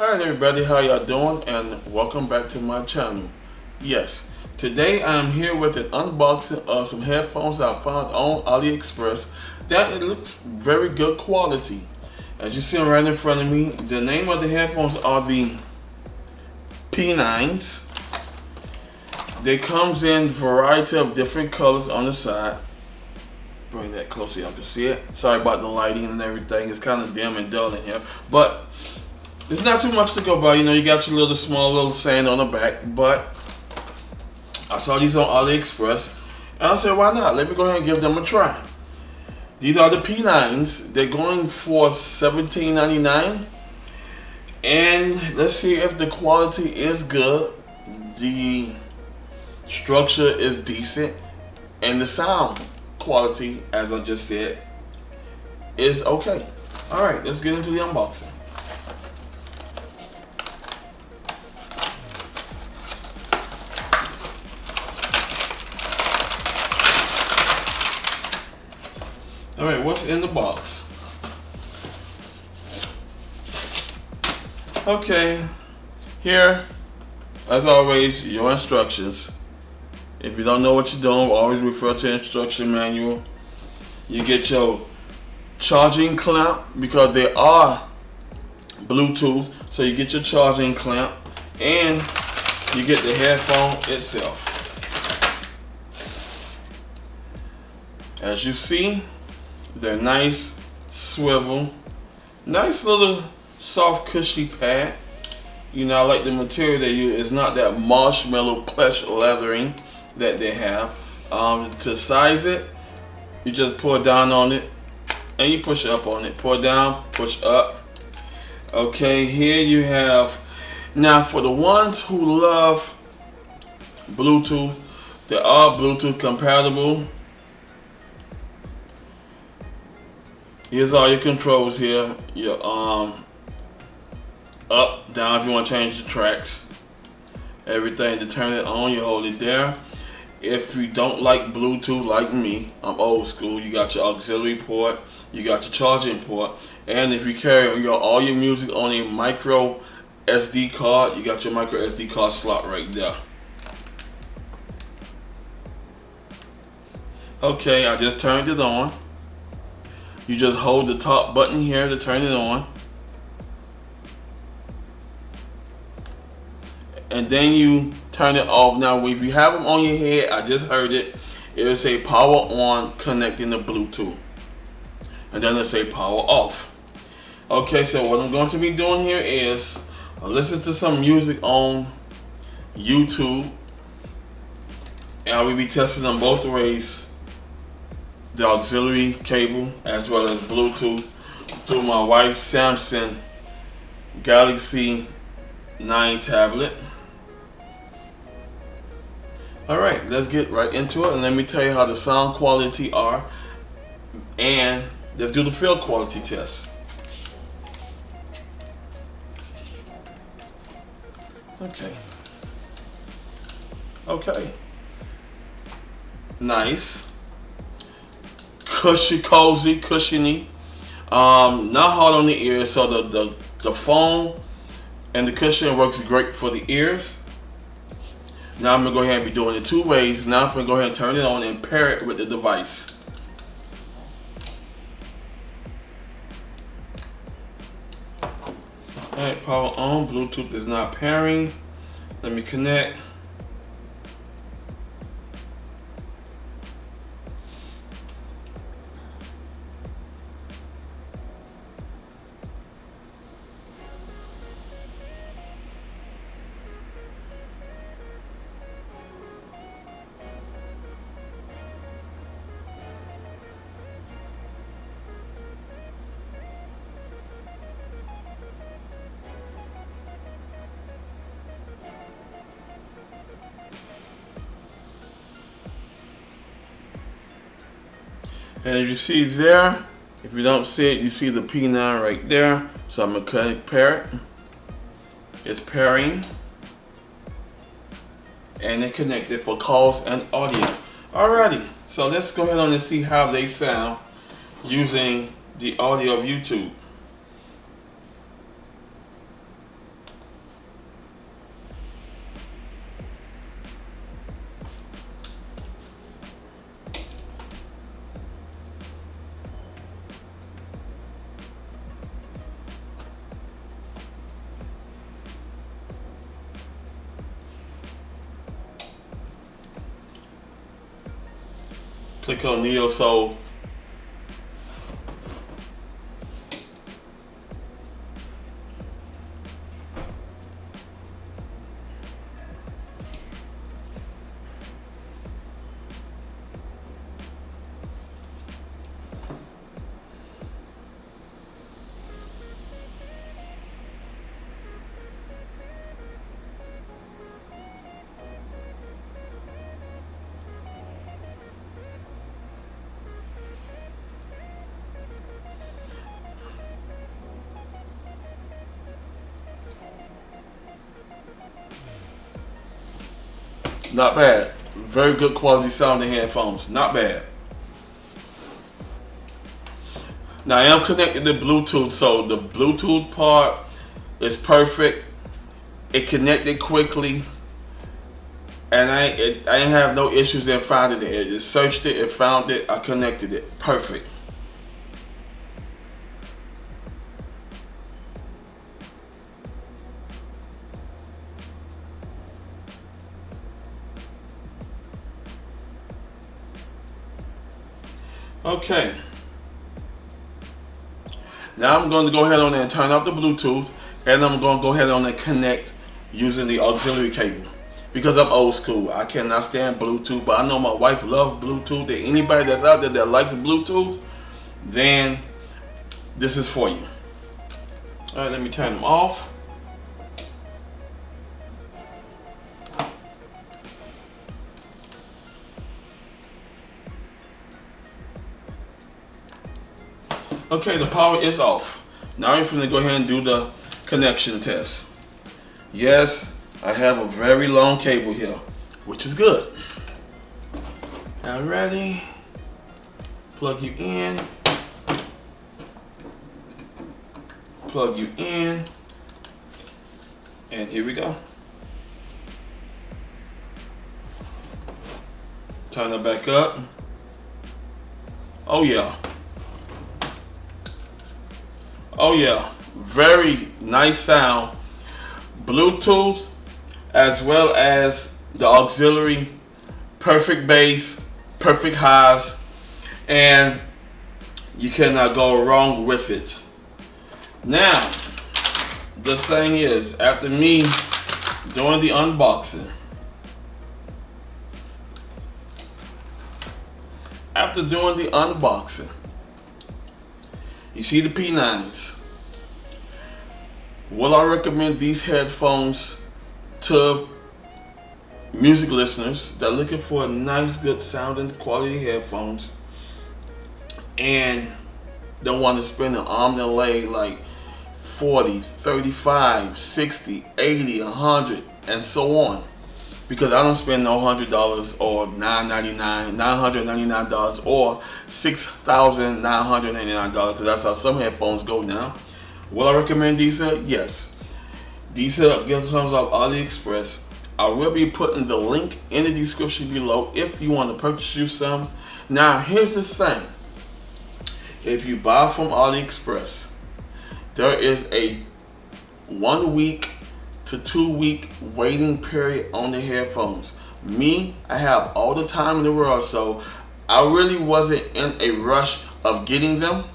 Alright everybody, how y'all doing? And welcome back to my channel. Yes, today I'm here with an unboxing of some headphones I found on AliExpress that it looks very good quality. As you see them right in front of me, the name of the headphones are the P9s. They comes in a variety of different colors on the side. Bring that closer so y'all can see it. Sorry about the lighting and everything, it's kind of dim and dull in here, but it's not too much to go by. You got your small little saying on the back, but I saw these on AliExpress and I said, why not? Let me go ahead and give them a try. These are the P9s. They're going for $17.99. And let's see if the quality is good, the structure is decent, and the sound quality, as I just said, is okay. Alright, let's get into the unboxing. Alright, what's in the box? Okay, here, as always, your instructions. If you don't know what you're doing, always refer to instruction manual. You get your charging clamp, because they are Bluetooth, so you get your charging clamp, and you get the headphone itself. As you see, they're nice, swivel, nice little soft cushy pad. I like the material they use. It's not that marshmallow plush leathering that they have. To size it, you just pour down on it and you push up on it. Pour down, push up. Okay, here you have, now for the ones who love Bluetooth, they are Bluetooth compatible. Here's all your controls here. Your up, down if you want to change the tracks. Everything to turn it on, you hold it there. If you don't like Bluetooth like me, I'm old school, you got your auxiliary port, you got your charging port, and if you carry all your music on a micro SD card, you got your micro SD card slot right there. Okay, I just turned it on. You just hold the top button here to turn it on. And then you turn it off. Now, if you have them on your head, I just heard it. It'll say power on, connecting the Bluetooth. And then it'll say power off. Okay, so what I'm going to be doing here is listen to some music on YouTube. And I will be testing them both ways. The auxiliary cable as well as Bluetooth through my wife's Samsung Galaxy 9 tablet. Alright, let's get right into it and let me tell you how the sound quality are, and let's do the field quality test. Okay. Nice. Cozy, cushiony. Not hard on the ears, so the foam and the cushion works great for the ears. Now I'm going to go ahead and be doing it two ways. Now I'm going to go ahead and turn it on and pair it with the device. Alright, power on. Bluetooth is not pairing. Let me connect. And if you see there, if you don't see it, you see the P9 right there. So I'm going to pair it. It's pairing. And it connected for calls and audio. Alrighty, so let's go ahead on and see how they sound using the audio of YouTube. Click on Neo Soul. Not bad. Very good quality sounding headphones. Not bad. Now I am connected to Bluetooth, so the Bluetooth part is perfect. It connected quickly, and I ain't have no issues in finding it. It just searched it, it found it, I connected it. Perfect. Okay. Now I'm going to go ahead on and turn off the Bluetooth, and I'm going to go ahead on and connect using the auxiliary cable. Because I'm old school, I cannot stand Bluetooth, but I know my wife loves Bluetooth. And anybody that's out there that likes Bluetooth, then this is for you. All right, let me turn them off. Okay, the power is off. Now I'm going to go ahead and do the connection test. Yes, I have a very long cable here, which is good. Now ready? Plug you in. Plug you in. And here we go. Turn it back up. Oh yeah. Oh yeah, very nice sound. Bluetooth as well as the auxiliary, perfect bass, perfect highs, and you cannot go wrong with it. Now, the thing is, after me doing the unboxing, you see the P9s. Will I recommend these headphones to music listeners that are looking for a nice, good sounding quality headphones and don't want to spend an arm and a leg like 40, 35, 60, 80, 100, and so on? Because I don't spend no $100 or $999 or $6,999, because that's how some headphones go now. Will I recommend these? Yes. These comes off AliExpress. I will be putting the link in the description below if you want to purchase you some. Now, here's the thing. If you buy from AliExpress, there is a 1 week to 2 week waiting period on the headphones. Me, I have all the time in the world, so I really wasn't in a rush of getting them.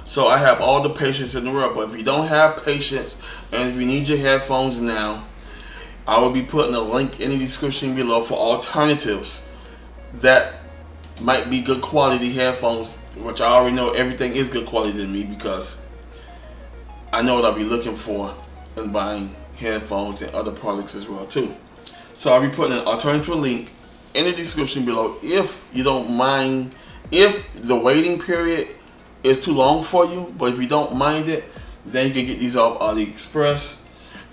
So I have all the patience in the world. But if you don't have patience and if you need your headphones now, I will be putting a link in the description below for alternatives that might be good quality headphones, which I already know everything is good quality to me because I know what I'll be looking for in buying headphones and other products as well too. So I'll be putting an alternative link in the description below if you don't mind, if the waiting period is too long for you, but if you don't mind it, then you can get these off AliExpress.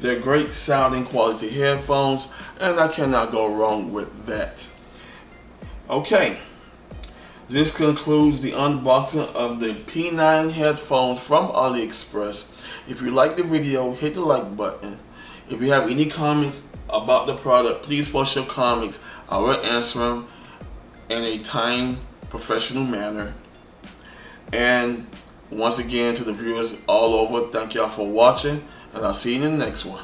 They're great sounding quality headphones, and I cannot go wrong with that. Okay, this concludes the unboxing of the P9 headphones from AliExpress. If you like the video, hit the like button. If you have any comments about the product, please post your comments. I will answer them in a timed, professional manner. And once again, to the viewers all over, thank y'all for watching, and I'll see you in the next one.